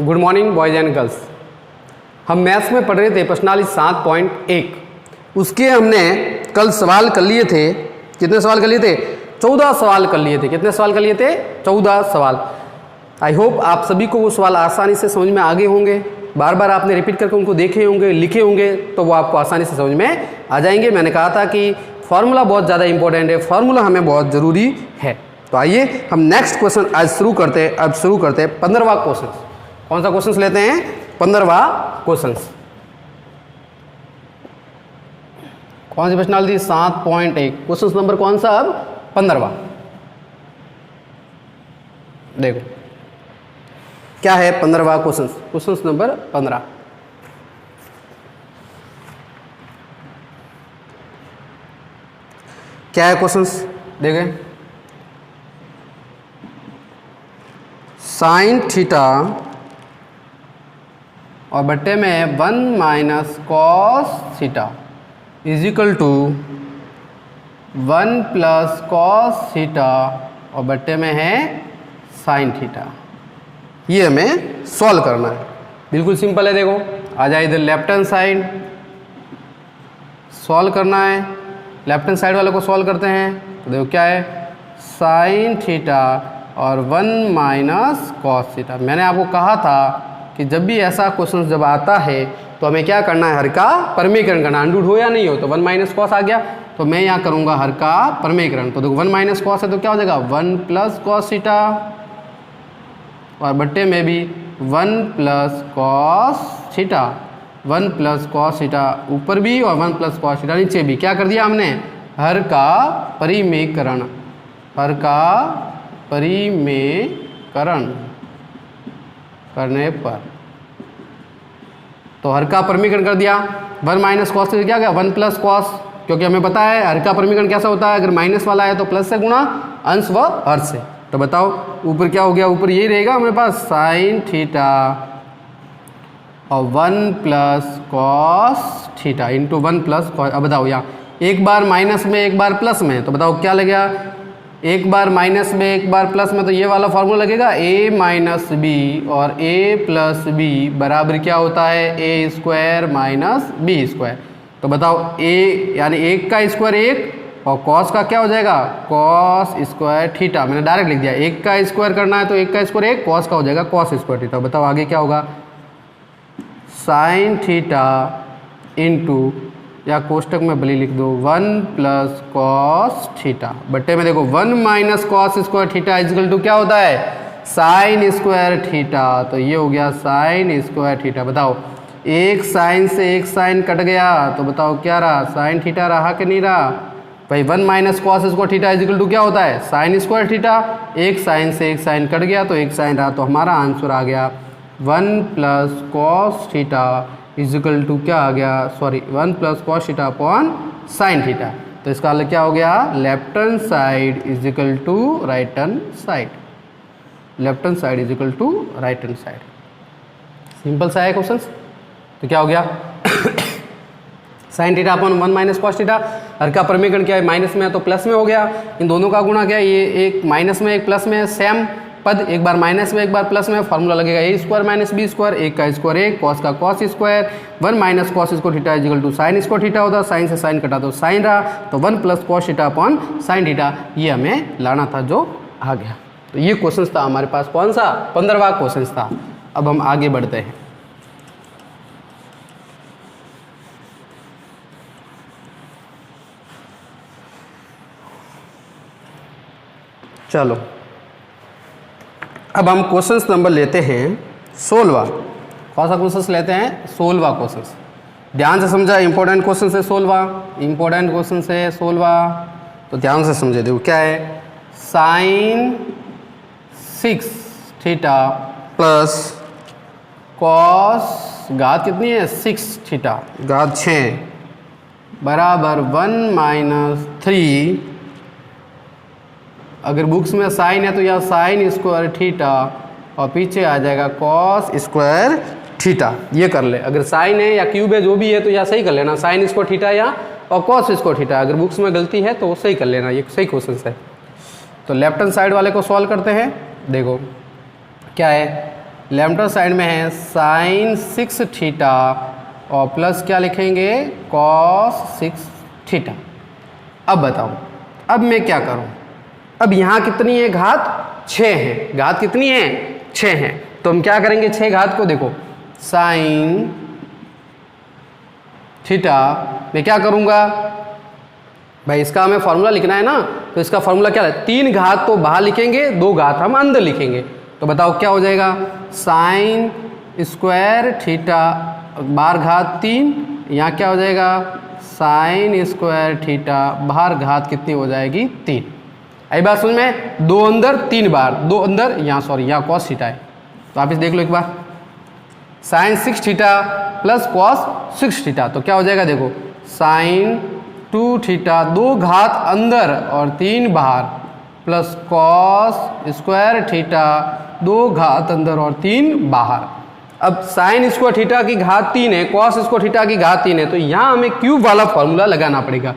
Good morning boys and girls. हम maths में पढ़ रहे थे प्रश्नावली 7.1। उसके हमने कल सवाल कर लिए थे। कितने सवाल कर लिए थे? 14 सवाल कर लिए थे। कितने सवाल कर लिए थे? 14 सवाल। आई होप आप सभी को वो सवाल आसानी से समझ में आ गए होंगे। बार बार आपने रिपीट करके उनको देखे होंगे, लिखे होंगे, तो वो आपको आसानी से समझ में आ जाएंगे। मैंने कहा था कि फॉर्मूला बहुत ज़्यादा इंपॉर्टेंट है, फॉर्मूला हमें बहुत ज़रूरी है। तो आइए हम नेक्स्ट क्वेश्चन आज शुरू करते हैं। अब शुरू करते हैं 15वां क्वेश्चन। कौन सा क्वेश्चन लेते हैं? 15वां क्वेश्चन। कौन सी प्रश्नावली? 7.1। क्वेश्चन नंबर कौन सा? अब 15वां। देखो क्या है 15वां क्वेश्चन। Question number 15। क्या है क्वेश्चन? देखें, साइन थीटा और बट्टे में 1 minus cos theta is equal to 1 plus cos theta और बट्टे में है साइन थीटा। ये हमें सॉल्व करना है। बिल्कुल सिंपल है। देखो आ जाए इधर लेफ्ट हैंड साइड, सॉल्व करना है। लेफ्ट हैंड साइड वाले को सॉल्व करते हैं तो देखो क्या है, साइन थीटा और 1 माइनस कॉस थीटा। मैंने आपको कहा था कि जब भी ऐसा क्वेश्चन जब आता है तो हमें क्या करना है, हर का परमीकरण करना। अंडूड हो या नहीं हो तो 1 माइनस कॉस आ गया तो मैं यहाँ करूँगा हर का परमीकरण। तो देखो 1 माइनस कॉस है तो क्या हो जाएगा 1 प्लस कॉस थीटा और बट्टे में भी 1 plus cos theta. 1 plus cos theta ऊपर भी और 1 प्लस कॉस थीटा नीचे भी। क्या कर दिया हमने? हर का परिमेयकरण। हर का परिमेयकरण करने पर तो हर का परिमेयकरण कर दिया। 1 माइनस कॉस से क्या गया 1 प्लस कॉस, क्योंकि हमें पता है हर का परिमेयकरण कैसा होता है, अगर माइनस वाला है तो प्लस से गुणा अंश व हर से। तो बताओ ऊपर क्या हो गया? ऊपर यही रहेगा हमारे पास साइन थीटा और 1 plus cos theta into 1 plus cos. अब बताओ यहाँ एक बार माइनस में एक बार प्लस में, तो बताओ क्या लगेगा? एक बार माइनस में एक बार प्लस में, तो ये वाला फॉर्मूला लगेगा a माइनस बी और a प्लस बी बराबर क्या होता है a square minus b square. तो बताओ a यानी 1 का स्क्वायर 1 और कॉस का क्या हो जाएगा कॉस स्क्वायर थीटा। मैंने डायरेक्ट लिख दिया। 1 का स्क्वायर करना है तो 1 का स्क्वायर 1, कॉस का हो जाएगा कॉस स्क्वायर थीटा। बताओ आगे क्या होगा? साइन थीटा इंटू या कोष्टक में भले लिख दो 1 प्लस कॉस थीटा बट्टे में देखो 1 minus cos square theta is equal to क्या होता है साइन स्क्वायर थीटा। तो ये हो गया साइन स्क्वायर थीटा। बताओ एक साइन से एक साइन कट गया तो बताओ क्या रहा? साइन थीटा रहा कि नहीं रहा? भाई 1 minus cos square theta is equal to क्या होता है साइन स्क्वायर थीटा। एक साइन से एक साइन कट गया तो एक साइन रहा, तो हमारा आंसर आ गया 1 plus cos theta is equal to क्या आ गया, sorry 1 plus cos theta upon sine theta. तो इसका मतलब क्या हो गया? Left hand side equal to right hand side. Left hand side equal to right hand side. Simple सा है क्वेश्चन। तो क्या हो गया sine theta upon 1 minus cos theta. हर का परिमेयकरण क्या है? माइनस में है तो प्लस में हो गया। इन दोनों का गुणा क्या है? ये एक माइनस में एक प्लस में सेम पद, एक बार माइनस में एक बार प्लस में। फॉर्मूला लगेगा a square minus b square. 1 का स्क्वायर 1, कॉस का cos square. 1 minus cos square theta is equal to sine square theta होता है। साइन से साइन कटा तो साइन रहा, तो 1 plus cos theta upon sine theta ये हमें लाना था जो आ गया। तो ये क्वेश्चन था हमारे पास। कौन सा? 15वां क्वेश्चन था। अब हम आगे बढ़ते हैं। चलो अब हम क्वेश्चन नंबर लेते हैं 16वां। कौन सा क्वेश्चन लेते हैं? 16वां क्वेश्चन। ध्यान से समझा, इंपॉर्टेंट क्वेश्चन है 16वां। इंपॉर्टेंट क्वेश्चन है 16वां, तो ध्यान से समझे। देखो क्या है, साइन 6 थीटा प्लस कॉस घात कितनी है 6 थीटा घात 6 बराबर 1 माइनस 3। अगर बुक्स में साइन है तो यह साइन स्क्वायर थीटा और पीछे आ जाएगा कॉस स्क्वायर थीटा। ये कर ले, अगर साइन है या क्यूब है जो भी है तो यह सही कर लेना, साइन स्क्वायर थीटा या और कॉस स्क्वायर थीटा। अगर बुक्स में गलती है तो वो सही कर लेना, ये सही क्वेश्चन है। तो लेफ्ट हैंड साइड वाले को सॉल्व करते हैं। देखो क्या है, लेफ्ट हैंड साइड में है साइन 6 थीटा और प्लस क्या लिखेंगे कॉस 6 थीटा। अब बताओ अब मैं क्या करूं, अब यहाँ कितनी है घात 6 है, घात कितनी है 6 है, तो हम क्या करेंगे 6 घात को देखो साइन थीटा मैं क्या करूंगा भाई, इसका हमें फॉर्मूला लिखना है ना, तो इसका फॉर्मूला क्या है 3 घात तो बाहर लिखेंगे 2 घात हम अंदर लिखेंगे, तो बताओ क्या हो जाएगा साइन स्क्वायर थीटा बाहर घात 3, यहाँ क्या हो जाएगा साइन स्क्वायर थीटा बाहर घात कितनी हो जाएगी 3। आई बात समझ में, 2 अंदर 3 बार, 2 अंदर यहाँ सॉरी यहाँ कॉस थीटा है, तो आप इस देख लो एक बार sine 6 theta plus cos 6 theta, तो क्या हो जाएगा देखो साइन 2 थीटा 2 घात अंदर और 3 बाहर प्लस कॉस स्क्वायर थीटा 2 घात अंदर और 3 बाहर। अब साइन स्क्वायर थीटा की घात 3 है, कॉस स्क्वायर थीटा की घात 3 है, तो यहाँ हमें क्यूब वाला फॉर्मूला लगाना पड़ेगा।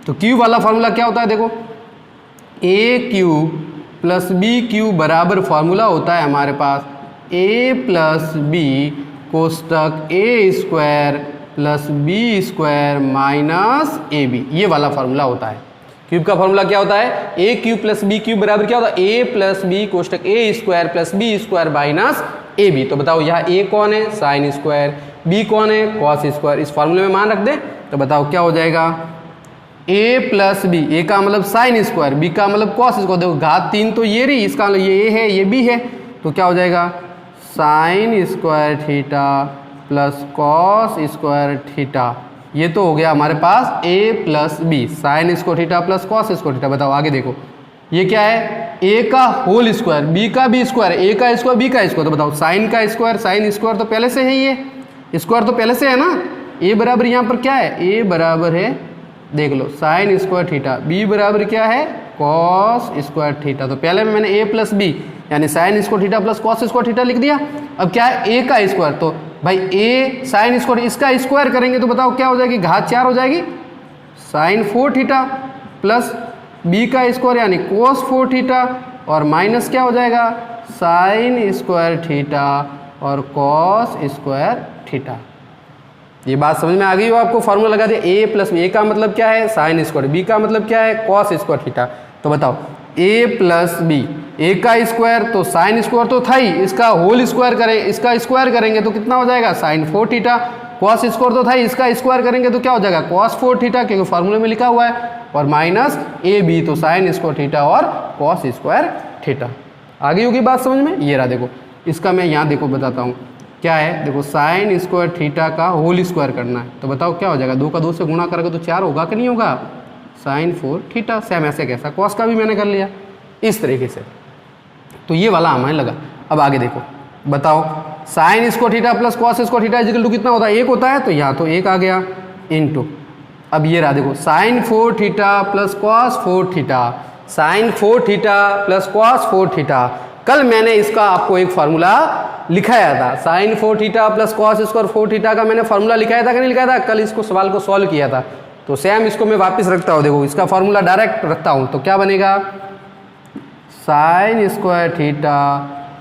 तो क्यूब वाला फॉर्मूला क्या होता है देखो A cube plus B cube बराबर फॉर्मूला होता है हमारे पास ए प्लस बी कोष्टक A square plus B square minus A B, ये वाला फॉर्मूला होता है। क्यूब का फॉर्मूला क्या होता है A cube plus B cube बराबर क्या होता है ए प्लस बी कोष्टक A square plus B square minus A B. तो बताओ यहाँ ए कौन है साइन स्क्वायर, बी कौन है कॉस स्क्वायर, इस फॉर्मूले में मान रख दे, तो बताओ क्या हो जाएगा ए प्लस बी, ए का मतलब साइन स्क्वायर, बी का मतलब कॉस स्क्वायर, देखो घात 3 तो ये रही, इसका मतलब ये ए है ये बी है, तो क्या हो जाएगा sine square theta plus cos square theta, ये तो हो गया हमारे पास A plus B sine square theta plus cos square theta. बताओ आगे देखो ये क्या है ए का होल स्क्वायर बी का बी स्क्वायर, ए का स्क्वायर बी का स्क्वायर, तो बताओ साइन का स्क्वायर, साइन स्क्वायर तो पहले से है, ये स्क्वायर तो पहले से है ना, ए बराबर यहाँ पर क्या है ए बराबर है देख लो साइन स्क्वायर थीटा, बी बराबर क्या है कॉस स्क्वायर थीटा, तो पहले में मैंने ए प्लस बी यानी sine square theta plus cos square theta लिख दिया। अब क्या है ए का स्क्वायर, तो भाई ए साइन स्क्वायर इसका स्क्वायर करेंगे तो बताओ क्या हो जाएगी घात 4 हो जाएगी साइन 4 थीटा प्लस बी का स्क्वायर यानी कोस 4 थीटा और माइनस क्या हो जाएगा साइन स्क्वायर थीटा और कॉस स्क्वायर थीटा। ये बात समझ में आ गई हो आपको, फॉर्मूला लगा दिया ए प्लस बी, ए का मतलब क्या है साइन स्क्वायर, बी का मतलब क्या है कॉस स्क्वायर थीटा, तो बताओ ए प्लस बी, ए का स्क्वायर तो साइन स्क्वायर तो था ही, इसका होल स्क्वायर करें इसका स्क्वायर करेंगे तो कितना हो जाएगा साइन 4 थीटा, कॉस स्क्वायर तो था ही, इसका स्क्वायर करेंगे तो क्या हो जाएगा कॉस 4 थीटा क्योंकि फॉर्मूले में लिखा हुआ है, और माइनस ए बी तो साइन स्क्वायर थीटा और कॉस स्क्वायर थीटा। आ गई होगी बात समझ में, ये रहा देखो इसका मैं यहाँ देखो बताता हूँ क्या है, देखो साइन स्क्वायर थीटा का होल स्क्वायर करना है, तो बताओ क्या हो जाएगा 2 का 2 से गुणा करोगे तो 4 होगा कि नहीं होगा साइन 4 थीटा, सेम ऐसे कैसा कॉस का भी मैंने कर लिया इस तरीके से, तो ये वाला हमें लगा। अब आगे देखो बताओ sine square theta plus cos square theta equal to कितना होता है 1 होता है, तो यहाँ तो 1 आ गया इनटू, अब ये रहा देखो sine 4 theta plus cos 4 theta, sine 4 theta plus cos 4 theta, कल मैंने इसका आपको एक फार्मूला लिखाया था sine 4 theta plus cos square 4 theta का मैंने फार्मूला लिखाया था कि नहीं लिखाया था, कल इसको सवाल को सॉल्व किया था, तो सेम इसको मैं वापस रखता हूँ, देखो इसका फार्मूला डायरेक्ट रखता हूँ, तो क्या बनेगा sine square theta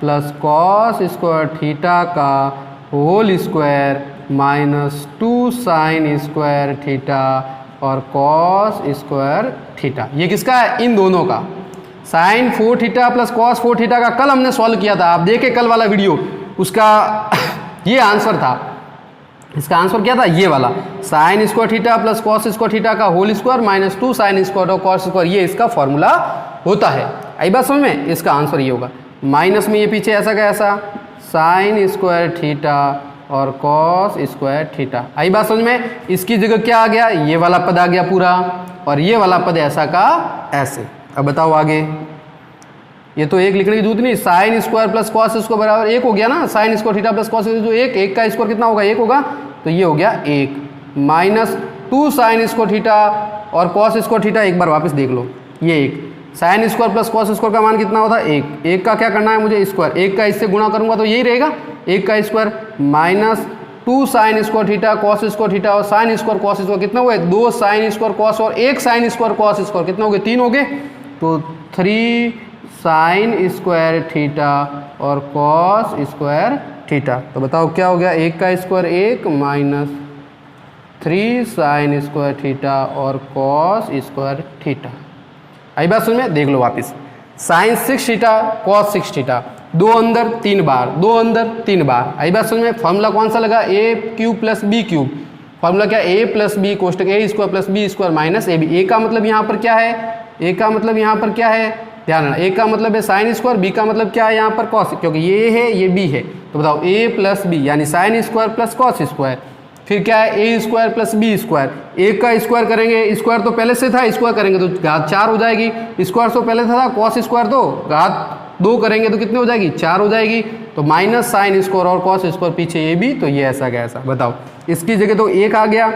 plus cos square theta का whole square minus 2 sine square theta और कॉस स्क्वायर थीटा, ये किसका है इन दोनों का, sine 4 theta plus cos 4 theta का कल हमने सॉल्व किया था, आप देखे कल वाला वीडियो उसका ये आंसर था, इसका आंसर क्या था ये वाला sine square theta plus cos square theta का whole square minus 2 sine square और कॉस स्क्वायर, ये इसका फॉर्मूला होता है। आई बात समझ में, इसका आंसर ये होगा, माइनस में ये पीछे ऐसा का ऐसा साइन स्क्वायर थीटा और कॉस स्क्वायर थीटा। आई बात समझ में, इसकी जगह क्या आ गया ये वाला पद आ गया पूरा, और ये वाला पद ऐसा का ऐसे। अब बताओ आगे, ये तो 1 लिखने की जरूरत नहीं, sine square plus cos square बराबर 1 हो गया ना, sign square theta plus cos जो 1 का स्क्वायर कितना होगा 1 होगा, तो ये हो गया 1 माइनस 2 साइन स्क्वायर थीटा और कॉस स्क्वायर थीटा, एक बार वापस देख लो ये 1 sine square plus cos square का मान कितना होता है 1 का क्या करना है मुझे स्क्वायर, 1 का इससे गुणा करूंगा तो यही रहेगा 1 का square minus 2 sine square theta cos square theta और साइन स्क्वायर कॉस स्क्वायर कितना हुए 2 साइन स्क्वायर कॉस और 1 साइन स्क्वायर कॉस स्क्वायर कितना हो गए 3 हो गए, तो 3 साइन स्क्वायर थीटा और कॉस स्क्वायर थीटा। तो बताओ क्या हो गया, 1 का square 1 minus 3 sign square theta और कॉस स्क्वायर थीटा। आई बात समझ में, देख लो वापस, साइन 6 थीटा कॉस 6 थीटा, 2 अंदर 3 बार, 2 अंदर 3 बार। आई बात समझ में, फॉर्मूला कौन सा लगा, A cube plus B cube. Formula क्या, ए प्लस बी कोष्टक A square plus B square minus A B. A का मतलब यहाँ पर क्या है, ए का मतलब यहाँ पर क्या है, ध्यान रखना, ए का मतलब है साइन स्क्वायर, बी का मतलब क्या है यहाँ पर कॉस, क्योंकि ये है ये बी है। तो बताओ ए प्लस बी यानी sine square plus cos square, फिर क्या है A square plus B square. एक का स्क्वायर करेंगे, स्क्वायर तो पहले से था, स्क्वायर करेंगे तो घात 4 हो जाएगी, स्क्वायर तो पहले था, कॉस स्क्वायर तो घात 2 करेंगे तो कितने हो जाएगी, 4 हो जाएगी। तो माइनस साइन स्क्वायर और कॉस स्क्वायर पीछे ये भी, तो ये ऐसा गया ऐसा। बताओ इसकी जगह तो 1 आ गया।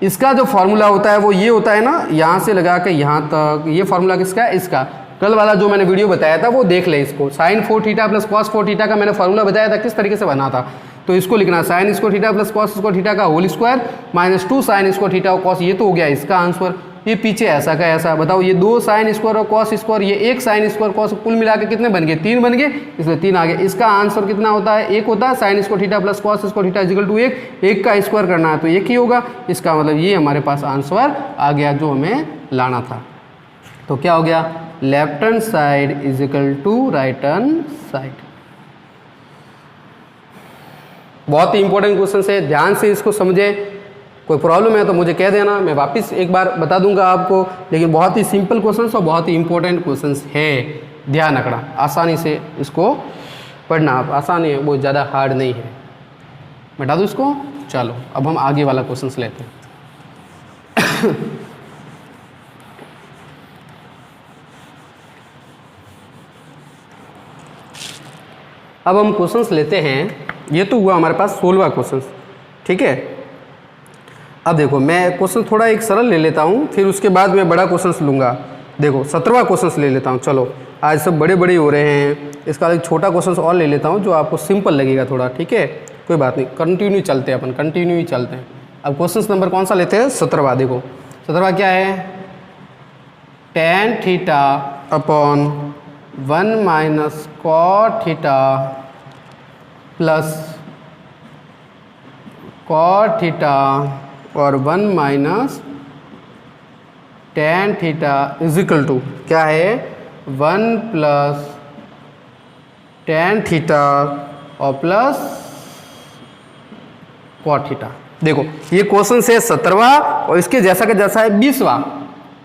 इसका जो फॉर्मूला होता है वो ये होता है ना, यहाँ से लगा के यहाँ तक, ये फॉर्मूला किसका है, इसका। कल वाला जो मैंने वीडियो बताया था वो देख ले इसको, sine 4 theta plus cos 4 theta का मैंने फॉर्मूला बताया था किस तरीके से बना था। तो इसको लिखना sine square theta plus cos square theta का whole square minus 2 sine square theta और कॉस, ये तो हो गया इसका आंसर। ये पीछे ऐसा का ऐसा। बताओ ये 2 साइन स्क्वायर और कॉस स्क्वायर, ये 1 साइन स्क्वायर कॉस, कुल मिला के कितने बन गए, 3 बन गए, इसलिए 3 आ गए। इसका आंसर कितना होता है, 1 होता है। Sine square theta plus cos square theta equal to 1 का स्क्वायर करना है तो 1 ही होगा। इसका मतलब ये हमारे पास आंसर आ गया जो हमें लाना था। तो क्या हो गया, left hand side is equal to right hand side. बहुत ही इंपॉर्टेंट क्वेश्चन है, ध्यान से इसको समझे। कोई प्रॉब्लम है तो मुझे कह देना, मैं वापस एक बार बता दूंगा आपको। लेकिन बहुत ही सिंपल क्वेश्चंस और बहुत ही इंपॉर्टेंट क्वेश्चंस है, ध्यान रखना, आसानी से इसको पढ़ना। आप आसानी है, बहुत ज़्यादा हार्ड नहीं है। बता दूँ इसको। चलो अब हम आगे वाला क्वेश्चंस लेते हैं। अब हम क्वेश्चंस लेते हैं। ये तो हुआ हमारे पास 16वां क्वेश्चन, ठीक है। अब देखो मैं क्वेश्चन थोड़ा एक सरल ले लेता हूँ, फिर उसके बाद मैं बड़ा क्वेश्चन लूँगा। देखो 17वां क्वेश्चन ले लेता हूँ। चलो आज सब बड़े बड़े हो रहे हैं, इसका एक छोटा क्वेश्चन और ले लेता हूँ जो आपको सिंपल लगेगा थोड़ा, ठीक है। कोई बात नहीं, कंटिन्यू चलते हैं अपन, कंटिन्यू ही चलते हैं। अब क्वेश्चन नंबर कौन सा लेते हैं, 17वां। देखो 17वां क्या है, tan theta upon 1 minus cot theta plus cot theta और 1 minus tan theta is equal to क्या है, 1 प्लस tan थीटा और प्लस cot थीटा। देखो ये क्वेश्चन से 17वां और इसके जैसा का जैसा है 20वां।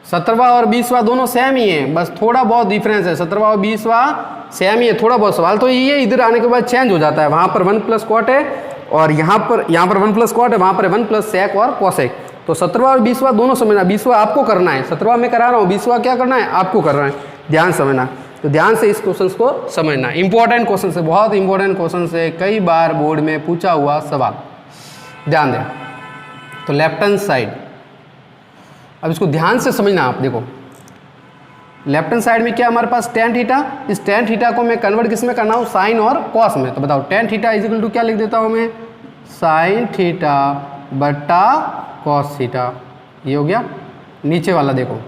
17वां और 20वां दोनों सेम ही है, बस थोड़ा बहुत डिफरेंस है। 17वां और 20वां सेम ही है, थोड़ा बहुत सवाल तो ये इधर आने के बाद चेंज हो जाता है। वहाँ पर 1 प्लस कॉट है और यहाँ पर 1 प्लस कॉट है, वहाँ पर 1 प्लस सेक और कॉसेक। तो 17वां और 20वां दोनों समझना। 20वां आपको करना है, 17वां मैं करा रहा हूँ, 20वां क्या करना है आपको करना है, ध्यान समझना। तो ध्यान से इस क्वेश्चन को समझना, इंपॉर्टेंट क्वेश्चन है, बहुत इंपॉर्टेंट क्वेश्चन है, कई बार बोर्ड में पूछा हुआ सवाल, ध्यान दें। तो लेफ्ट हैंड साइड, अब इसको ध्यान से समझना आप। देखो लेफ्ट हैंड साइड में क्या हमारे पास tan थीटा, इस tan थीटा को मैं कन्वर्ट किस में करना हूँ, साइन और कॉस में। तो बताओ tan theta is equal to क्या लिख देता हूँ मैं, साइन थीटा बटा कॉस थीटा। ये हो गया। नीचे वाला देखो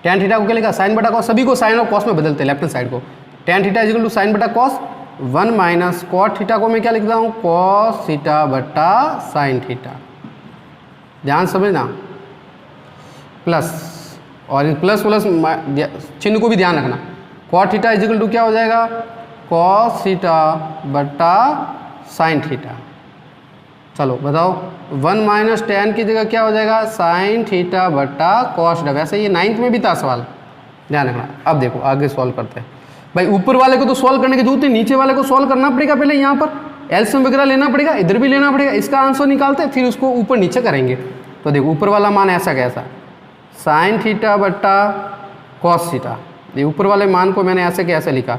tan थीटा को क्या लिखा, साइन बटा कॉस, सभी को साइन और कॉस में बदलते हैं लेफ्ट हैंड साइड को। tan theta is equal to sine बटा कॉस, 1 माइनस कॉट थीटा को मैं क्या लिखता हूँ, कॉस थीटा बटा साइन थीटा। ध्यान समझना, प्लस और प्लस प्लस चिन्ह को भी ध्यान रखना। Cot theta is equal to क्या हो जाएगा, कॉस थीटा बटा साइन थीटा। चलो बताओ 1 माइनस tan की जगह क्या हो जाएगा, साइन थीटा बटा कॉस थीटा। वैसे ये 9th में भी था सवाल, ध्यान रखना। अब देखो आगे सॉल्व करते हैं। भाई ऊपर वाले को तो सॉल्व करने की जरूरत है, नीचे वाले को सॉल्व करना पड़ेगा। पहले यहाँ पर एलसीएम वगैरह लेना पड़ेगा, इधर भी लेना पड़ेगा, इसका आंसर निकालते फिर उसको ऊपर नीचे करेंगे। तो देखो ऊपर वाला मान ऐसा कैसा, साइन थीटा बटा कॉस थीटा। ये ऊपर वाले मान को मैंने ऐसे कैसे लिखा,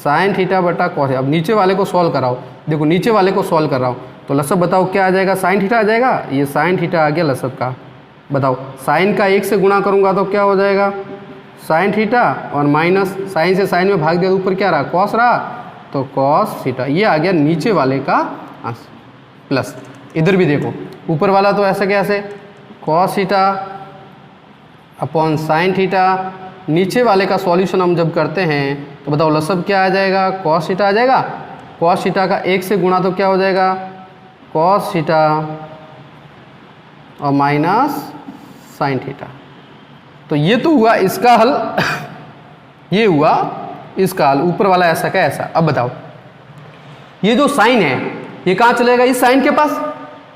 साइन थीटा बटा कॉस। अब नीचे वाले को सॉल्व कराओ, देखो नीचे वाले को सॉल्व कर रहा हूँ तो लसब बताओ क्या आ जाएगा, साइन थीटा आ जाएगा। ये साइन थीटा आ गया लसब का। बताओ साइन का 1 से गुणा करूँगा तो क्या हो जाएगा, साइन थीटा और माइनस साइन से साइन में भाग दिया, ऊपर क्या रहा, कॉस रहा, तो कॉस थीटा। ये आ गया नीचे वाले का आंसर। प्लस इधर भी देखो ऊपर वाला तो ऐसा कैसे, cos theta upon sine theta, नीचे वाले का सॉल्यूशन हम जब करते हैं तो बताओ लसब क्या आ जाएगा, कॉस थीटा आ जाएगा। कॉस थीटा का 1 से गुणा तो क्या हो जाएगा, कॉस थीटा और माइनस साइन थीटा। तो ये तो हुआ इसका हल ये हुआ इसका हल, ऊपर वाला ऐसा का ऐसा। अब बताओ ये जो साइन है ये कहाँ चलेगा, इस साइन के पास।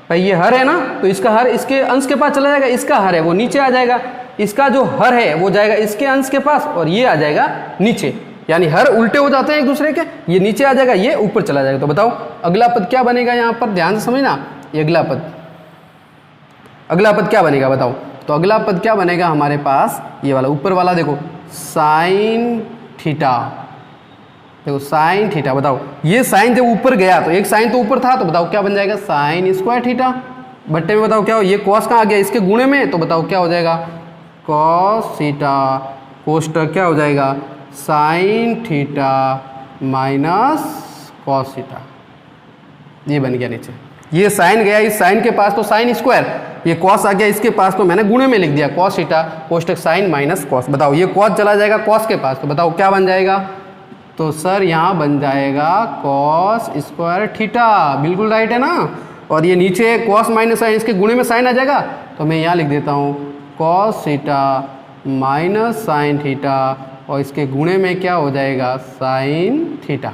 भाई ये हर है ना, तो इसका हर इसके अंश के पास चला जाएगा, इसका हर है वो नीचे आ जाएगा, इसका जो हर है वो जाएगा इसके अंश के पास और ये आ जाएगा नीचे, यानी हर उल्टे हो जाते हैं एक दूसरे के, ये नीचे आ जाएगा ये ऊपर चला जाएगा। तो बताओ अगला पद क्या बनेगा, यहाँ पर ध्यान से समझना, ये अगला पद क्या बनेगा बताओ। तो अगला पद क्या बनेगा हमारे पास, ये वाला ऊपर वाला देखो साइन थीटा, देखो साइन थीटा। बताओ ये साइन जब ऊपर गया तो एक साइन तो ऊपर था, तो बताओ क्या बन जाएगा, साइन स्क्वायर थीटा। बट्टे में बताओ क्या हो, ये कॉस कहाँ आ गया, इसके गुणे में, तो बताओ क्या हो जाएगा, कॉस थीटा कोष्टक क्या हो जाएगा, sine theta minus cos theta. ये बन गया नीचे, ये साइन गया इस साइन के पास तो साइन स्क्वायर, ये कॉस आ गया इसके पास तो मैंने गुणे में लिख दिया कॉस थीटा कोष्टक साइन माइनस कॉस। बताओ ये कॉस चला जाएगा कॉस के पास, तो बताओ क्या बन जाएगा, तो सर यहाँ बन जाएगा कॉस स्क्वायर थीटा, बिल्कुल राइट है ना। और ये नीचे कॉस माइनस साइन, इसके गुणे में साइन आ जाएगा, तो मैं यहाँ लिख देता हूँ cos theta minus sign theta और इसके गुणे में क्या हो जाएगा, साइन थीटा।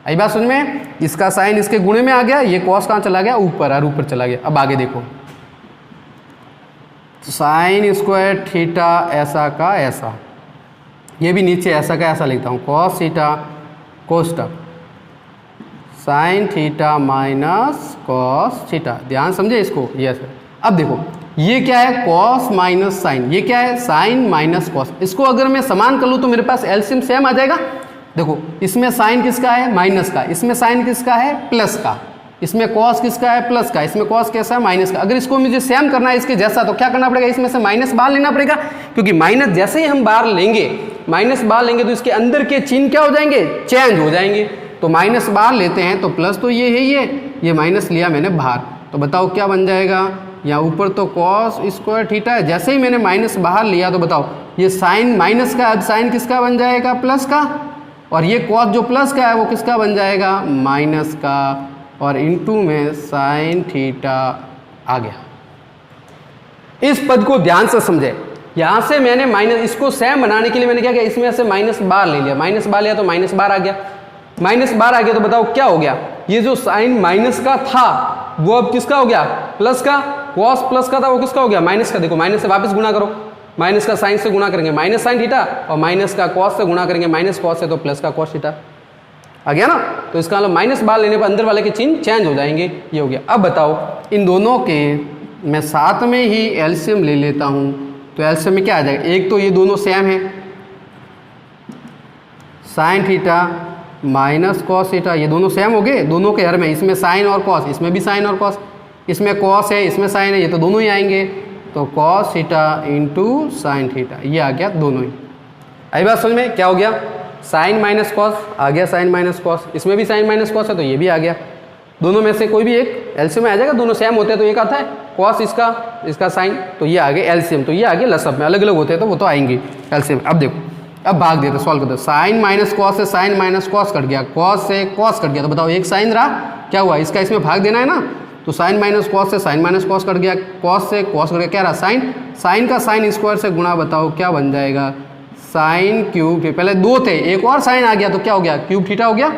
आई बात समझ में, इसका साइन इसके गुणे में आ गया, ये कॉस कहाँ चला गया, ऊपर, और ऊपर चला गया। अब आगे देखो, साइन स्क्वायर थीटा ऐसा का ऐसा, ये भी नीचे ऐसा का ऐसा लिखता हूँ, कॉस थीटा कोष्टक sine theta minus cos theta. ध्यान समझे इसको, यस। अब देखो ये क्या है, कॉस माइनस साइन, ये क्या है, साइन माइनस कॉस। इसको अगर मैं समान कर लूँ तो मेरे पास एलसीएम सेम आ जाएगा। देखो इसमें साइन किसका है, माइनस का, इसमें साइन किसका है, प्लस का, इसमें कॉस किसका है, प्लस का, इसमें कॉस कैसा है, माइनस का। अगर इसको मुझे सेम करना है इसके जैसा, तो क्या करना पड़ेगा, इसमें से माइनस बाहर लेना पड़ेगा, क्योंकि माइनस जैसे ही हम बाहर लेंगे, माइनस बाहर लेंगे तो इसके अंदर के चिन्ह क्या हो जाएंगे, चेंज हो जाएंगे। तो माइनस बाहर लेते हैं तो प्लस तो ये है, ये माइनस लिया मैंने बाहर, तो बताओ क्या बन जाएगा, यहाँ ऊपर तो कॉस स्क्वायर थीटा है, जैसे ही मैंने माइनस बाहर लिया तो बताओ ये साइन माइनस का, अब साइन किसका बन जाएगा, प्लस का, और ये कॉस जो प्लस का है वो किसका बन जाएगा, माइनस का, और इनटू में साइन थीटा आ गया। इस पद को ध्यान से समझे, यहां से मैंने माइनस, इसको सेम बनाने के लिए मैंने क्या किया, इसमें से माइनस बार ले लिया, माइनस बार लिया तो माइनस बार आ गया, माइनस बार आ गया, तो बताओ क्या हो गया, ये जो साइन माइनस का था वो अब किसका हो गया, प्लस का, कॉस प्लस का था वो किसका हो गया, माइनस का। देखो माइनस से वापस गुणा करो, माइनस का साइन से गुणा करेंगे माइनस साइन थीटा, और माइनस का कॉस से गुणा करेंगे माइनस कॉस से, तो प्लस का कॉस थीटा आ गया ना। तो इसका मतलब माइनस बार लेने पर अंदर वाले के चिन्ह चेंज हो जाएंगे, ये हो गया। अब बताओ इन दोनों के मैं साथ में ही एलसीएम ले लेता हूं, तो एलसीएम में क्या आ जाएगा, एक तो ये दोनों सेम है, sine theta minus cos theta, ये दोनों सेम हो गए, दोनों के हर में, इसमें साइन और कॉस, इसमें भी साइन और कॉस, इसमें कॉस है इसमें साइन है, ये तो दोनों ही आएंगे, तो cos theta into sine theta, ये आ गया दोनों ही। आई बात समझ में, क्या हो गया, साइन माइनस कॉस आ गया, साइन माइनस कॉस, इसमें भी साइन माइनस कॉस है तो ये भी आ गया, दोनों में से कोई भी एक एलसीएम में आ जाएगा, दोनों सेम होते हैं तो एक आता है कॉस इसका साइन, तो ये आ गए एलसीएम, तो ये आ गए लसब में, अलग अलग होते हैं तो वो तो आएंगे एलसीएम। अब देखो, अब भाग देते, सॉल्व करते, साइन माइनस कॉस से साइन माइनस कॉस कट गया, कॉस से कॉस कट गया, तो बताओ एक साइन रहा, क्या हुआ, इसका इसमें भाग देना है ना, तो साइन माइनस कॉस से साइन माइनस कॉस कट गया, कॉस से कॉस कट गया, क्या रहा, साइन, साइन का साइन स्क्वायर से गुणा, बताओ क्या बन जाएगा, साइन क्यूब, पहले दो थे एक और साइन आ गया तो क्या हो गया, क्यूब थीटा हो गया,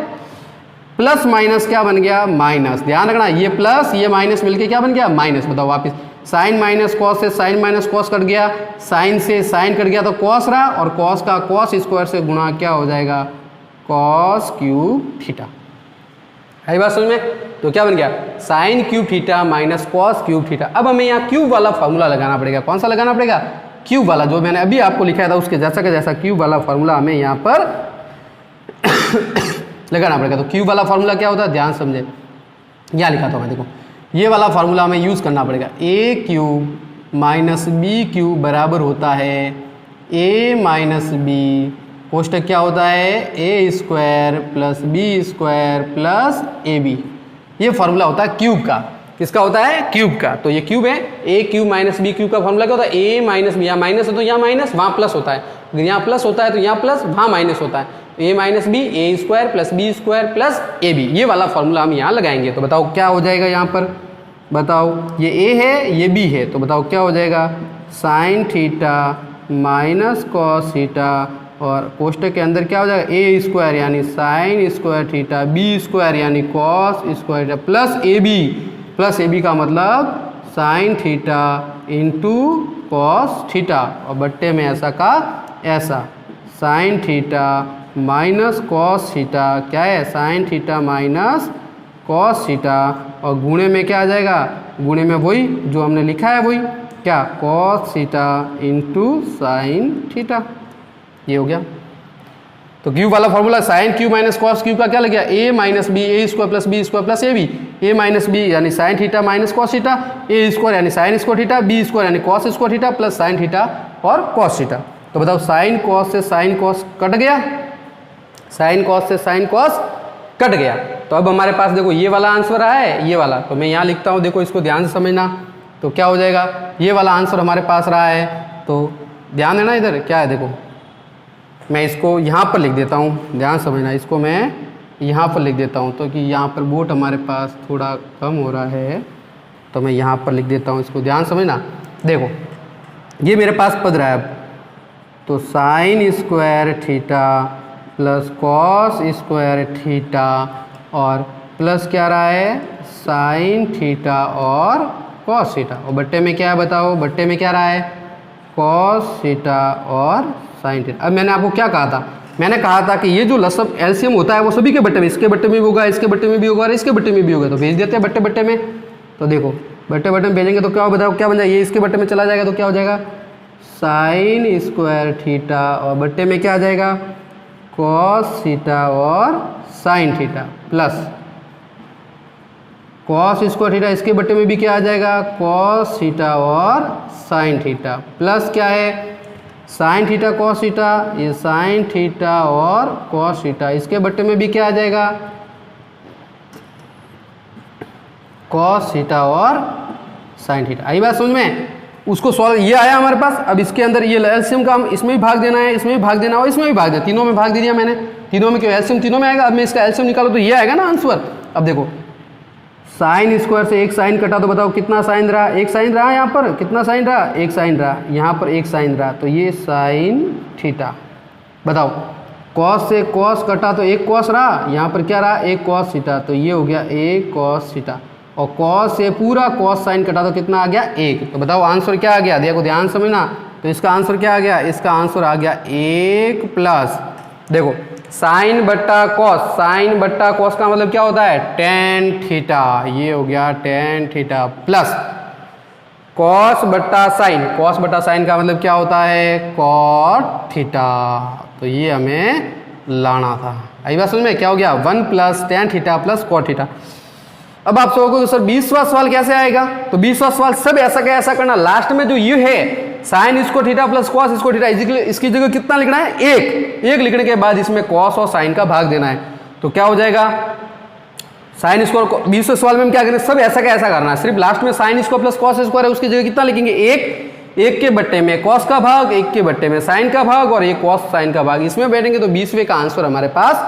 प्लस माइनस क्या बन गया, माइनस। ध्यान रखना ये प्लस ये माइनस मिलके क्या बन गया, माइनस। बताओ वापस, साइन माइनस कॉस से साइन माइनस कॉस कट गया, साइन से साइन कट गया तो कॉस रहा, और कॉस का कॉस स्क्वायर से गुणा क्या हो जाएगा, कॉस क्यूब थीटा। है बात समझ में, तो क्या बन गया, sine cube theta minus cos cube theta. अब हमें यहाँ क्यूब वाला फॉर्मूला लगाना पड़ेगा, कौन सा लगाना पड़ेगा, क्यूब वाला, जो मैंने अभी आपको लिखा था उसके जैसा का जैसा क्यूब वाला फॉर्मूला हमें यहाँ पर लगाना पड़ेगा। तो क्यूब वाला फॉर्मूला क्या होता है, ध्यान समझे, यहाँ लिखा था मैं, देखो ये वाला फॉर्मूला हमें यूज़ करना पड़ेगा, ए क्यूब माइनस बी क्यूब बराबर होता है ए माइनस बी कोष्टक क्या होता है, A square plus B square plus A B. ये फॉर्मूला होता है क्यूब का, किसका होता है, क्यूब का। तो ये क्यूब है, A cube minus B cube का फॉर्मूला क्या होता है, ए माइनस बी, यहाँ माइनस है तो यहाँ माइनस, वहाँ प्लस होता है, अगर यहाँ प्लस होता है तो यहाँ प्लस, वहाँ माइनस होता है, a minus B, A square plus B square plus A B, ये वाला फॉर्मूला हम यहाँ लगाएंगे। तो बताओ क्या हो जाएगा यहाँ पर, बताओ ये a है ये b है, तो बताओ क्या हो जाएगा, sine theta minus cos theta और कोष्टक के अंदर क्या हो जाएगा, ए स्क्वायर यानी sine square theta, B square यानी cos square theta plus A B का मतलब sine theta into cos theta और बट्टे में ऐसा का ऐसा, sine theta minus cos theta क्या है, sine theta minus cos theta और गुणे में क्या आ जाएगा, गुणे में वही जो हमने लिखा है वही क्या, cos theta into sine theta, ये हो गया। तो क्यू वाला formula sine cube minus cos cube का क्या लग गया, A minus B, A square plus B square plus A B, A minus B यानी sine theta minus cos theta, A square यानी sine square theta, B square यानी cos square theta plus sine theta और cos theta. तो बताओ sine cos से sine cos cut गया, sign cos से sine cos cut गया। तो अब हमारे पास देखो ये वाला आंसर आया है, ये वाला, तो मैं यहाँ लिखता हूँ, देखो इसको ध्यान से समझना। तो क्या हो जाएगा, ये वाला आंसर हमारे पास रहा है, तो ध्यान देना इधर क्या है, देखो मैं इसको यहाँ पर लिख देता हूँ, ध्यान समझना, इसको मैं यहाँ पर लिख देता हूँ, तो कि यहाँ पर बोट हमारे पास थोड़ा कम हो रहा है, तो मैं यहाँ पर लिख देता हूँ, इसको ध्यान समझना। देखो ये मेरे पास पद रहा है, तो sine square theta plus cos square theta और प्लस क्या रहा है, साइन थीटा और कॉस थीटा और बट्टे में क्या है, बताओ बट्टे में क्या रहा है, कॉस थीटा और साइन थीटा। अब मैंने आपको क्या कहा था, मैंने कहा था कि ये जो लसब एलसीएम होता है वो सभी के बट्टे में, इसके बट्टे में भी होगा, इसके बट्टे में भी होगा और इसके बट्टे में भी होगा, तो भेज देते हैं बट्टे बट्टे में। तो देखो बट्टे बट्टे में भेजेंगे तो क्या हो, बताओ क्या बन जाएगा, ये इसके बट्टे में चला जाएगा तो क्या हो जाएगा, साइन स्क्वायर थीटा और बट्टे में क्या आ जाएगा, कॉस थीटा और sine theta plus cos square theta, इसके बट्टे में भी क्या आ जाएगा, कॉस थीटा और साइन थीटा प्लस क्या है, साइन थीटा कॉस थीटा, ये साइन थीटा और कॉस थीटा, इसके बट्टे में भी क्या आ जाएगा, कॉस थीटा और साइन थीटा। आई बात समझ में, उसको सॉल्व, ये आया हमारे पास। अब इसके अंदर ये एलसीएम का हम इसमें भी भाग देना है, इसमें भी भाग देना है और इसमें भी भाग देना, तीनों में भाग दे दिया मैंने, तीनों में क्यों, एलसीएम तीनों में आएगा। अब मैं इसका एलसीएम निकालूँ तो ये आएगा ना आंसर। अब देखो साइन स्क्वायर से एक साइन कटा तो बताओ कितना साइन रहा, एक साइन रहा, यहाँ पर कितना साइन रहा, एक साइन रहा, यहाँ पर एक साइन रहा, तो ये साइन थीटा। बताओ कॉस से कॉस कटा तो एक कॉस रहा, यहाँ पर क्या रहा, एक कॉस थीटा, तो ये हो गया एक कॉस थीटा और कॉस से पूरा कॉस साइन कटा तो कितना आ गया, एक। तो बताओ आंसर क्या आ गया, देखो ध्यान समझना, तो इसका आंसर क्या आ गया, इसका आंसर आ गया एक प्लस, देखो साइन बट्टा कॉस, साइन बट्टा कॉस का मतलब क्या होता है, टेन थीटा, ये हो गया टेन थीटा प्लस कॉस बट्टा साइन, कॉस बट्टा साइन का मतलब क्या होता है, कॉट थीटा। तो ये हमें लाना था। आई बात समझ में, क्या हो गया, 1 plus tan theta plus cot theta. अब आप सोचोगे सर 20वां सवाल कैसे आएगा, तो 20वां सवाल सब ऐसा क्या ऐसा करना, लास्ट में जो ये है sine square theta plus cos square theta, इसकी जगह कितना लिखना है, एक लिखने के बाद इसमें कॉस और साइन का भाग देना है। तो क्या हो जाएगा, साइन स्क्वायर, 20वें सवाल में हम क्या करें, सब ऐसा क्या ऐसा करना है, सिर्फ लास्ट में sine square plus cos square है, उसकी जगह कितना लिखेंगे, एक के बट्टे में कॉस का भाग, एक के बट्टे में साइन का भाग और एक कॉस साइन का भाग, इसमें बैठेंगे तो 20वें का आंसर हमारे पास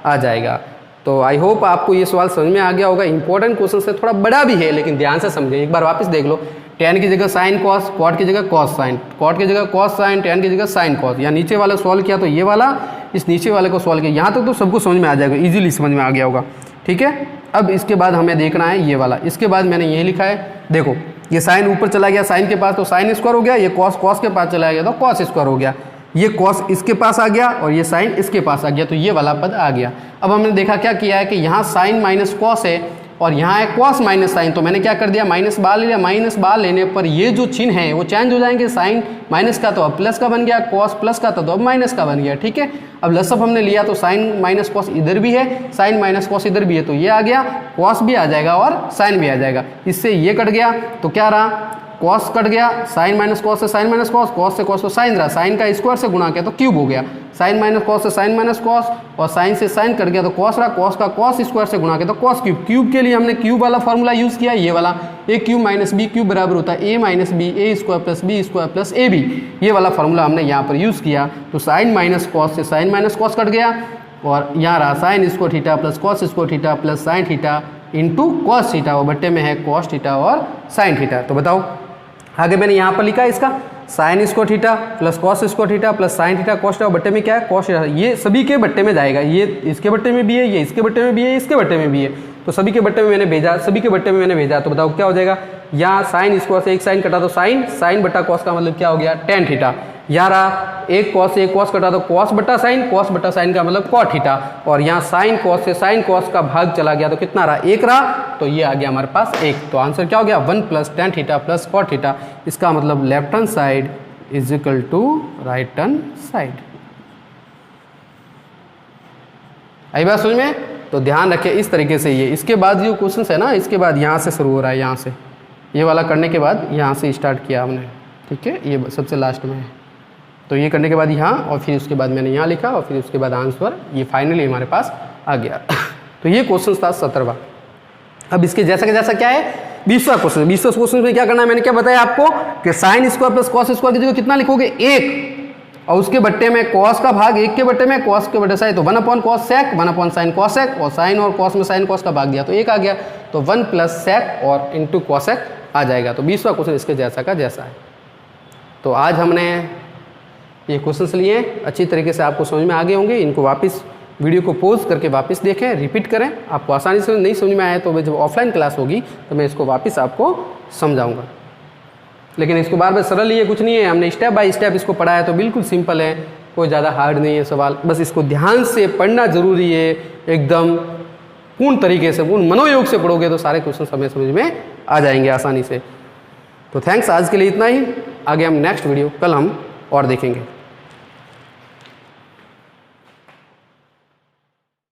आ जाएगा। तो आई होप आपको ये सवाल समझ में आ गया होगा। इंपॉर्टेंट क्वेश्चन से थोड़ा बड़ा भी है लेकिन ध्यान से समझें, एक बार वापस देख लो, टेन की जगह साइन कॉस, कॉट की जगह कॉस साइन, कॉट की जगह कॉस साइन, टेन की जगह साइन कॉस, या नीचे वाला सॉल्व किया तो ये वाला, इस नीचे वाले को सॉल्व किया, यहाँ तक तो सबको समझ में आ जाएगा, इजीली समझ में आ गया होगा। ठीक है, अब इसके बाद हमें देखना है ये वाला, इसके बाद मैंने यही लिखा है, देखो ये साइन ऊपर चला गया साइन के पास तो साइन स्क्वायर हो गया, ये कॉस कॉस के पास चला गया तो कॉस स्क्वायर हो गया, ये कॉस इसके पास आ गया और ये साइन इसके पास आ गया, तो ये वाला पद आ गया। अब हमने देखा क्या किया है कि यहाँ साइन माइनस कॉस है और यहाँ है कॉस माइनस साइन, तो मैंने क्या कर दिया, माइनस बार ले लिया, माइनस बार लेने पर ये जो चिन्ह है वो चेंज हो जाएंगे, साइन माइनस का तो अब प्लस का बन गया, कॉस प्लस का तो अब माइनस का बन गया। ठीक है, अब लसअप हमने लिया तो साइन माइनस कॉस इधर भी है, साइन माइनस कॉस इधर भी है, तो ये आ गया, कॉस भी आ जाएगा और साइन भी आ जाएगा, इससे ये कट गया तो क्या रहा, कॉस कट गया, साइन माइनस कॉस से साइन माइनस कॉस, कॉस से कॉस तो साइन रहा, साइन का स्क्वायर से गुणा किया तो क्यूब हो गया, साइन माइनस कॉस से साइन माइनस कॉस, और साइन से साइन कट गया तो कॉस रहा, कॉस का कॉस स्क्वायर से गुणा किया तो कॉस क्यूब। क्यूब के लिए हमने क्यूब वाला फॉर्मूला यूज़ किया, ये वाला, A cube minus B cube बराबर होता है A minus B, A square plus B square plus A B, ये वाला फॉर्मूला हमने यहाँ पर यूज़ किया। तो साइन माइनस कॉस से साइन माइनस कॉस कट गया, और यहाँ रहा sine square theta plus cos square theta plus sine theta into cos theta, और बट्टे में है कॉस थीटा और साइन थीटा। तो बताओ आगे मैंने यहाँ पर लिखा इसका sign square theta plus cos square theta plus sine theta cos theta, बट्टे में क्या है कॉस थीटा, ये सभी के बट्टे में जाएगा, ये इसके बट्टे में भी है, ये इसके बट्टे में भी है, इसके बट्टे में भी है, तो सभी के बट्टे में मैंने भेजा, सभी के बट्टे में मैंने भेजा। तो बताओ क्या हो जाएगा, यहाँ साइन स्क्वायर से एक साइन कटा तो साइन, साइन बट्टा कॉस का मतलब क्या हो गया टेन थीटा, यहाँ रहा एक कॉस से एक कॉस कटा तो कॉस बट्टा साइन, कॉस बट्टा साइन का मतलब कॉट थीटा, और यहाँ साइन कॉस से साइन कॉस का भाग चला गया तो कितना रहा एक रहा, तो ये आ गया हमारे पास एक। तो आंसर क्या हो गया 1 plus tan theta plus cot theta, इसका मतलब left hand side is equal to right hand side. आई बात समझ में? तो ध्यान रखें इस तरीके से, ये इसके बाद जो क्वेश्चन है ना, इसके बाद यहाँ से शुरू हो रहा है, यहाँ से ये वाला करने के बाद यहाँ से स्टार्ट किया हमने, ठीक है, ये सबसे लास्ट में है, तो ये करने के बाद यहाँ, और फिर उसके बाद मैंने यहाँ लिखा, और फिर उसके बाद आंसर ये फाइनली हमारे पास आ गया। तो ये क्वेश्चन था 17वां। अब इसके जैसा कि जैसा क्या है 20वां क्वेश्चन। 20वां क्वेश्चन में क्या करना है, मैंने क्या बताया आपको कि sine square plus cos square की जगह कितना लिखोगे एक, और उसके बट्टे में कॉस का भाग एक के बट्टे में, कॉस के बट्टे साइन, तो 1 upon cosec, 1 upon sine cosec, और साइन और कॉस में साइन कॉस का भाग दिया तो एक आ गया, तो 1 प्लस सेक और इंटू कॉसेक आ जाएगा। तो 20वां क्वेश्चन इसके जैसा का जैसा है। तो आज हमने ये क्वेश्चंस लिए, अच्छी तरीके से आपको समझ में आ गए होंगे। इनको वापस वीडियो को पॉज करके वापस देखें, रिपीट करें, आपको आसानी से नहीं समझ में आया तो जब ऑफलाइन क्लास होगी तो मैं इसको वापस आपको समझाऊंगा। लेकिन इसको बार बार सरल ही है, कुछ नहीं है, हमने स्टेप बाय स्टेप इसको पढ़ा है, तो बिल्कुल सिंपल है, कोई ज़्यादा हार्ड नहीं है सवाल, बस इसको ध्यान से पढ़ना जरूरी है, एकदम पूर्ण तरीके से, पूर्ण मनोयोग से पढ़ोगे तो सारे क्वेश्चन हमें समझ में आ जाएंगे आसानी से। तो थैंक्स, आज के लिए इतना ही, आगे हम नेक्स्ट वीडियो कल हम और देखेंगे।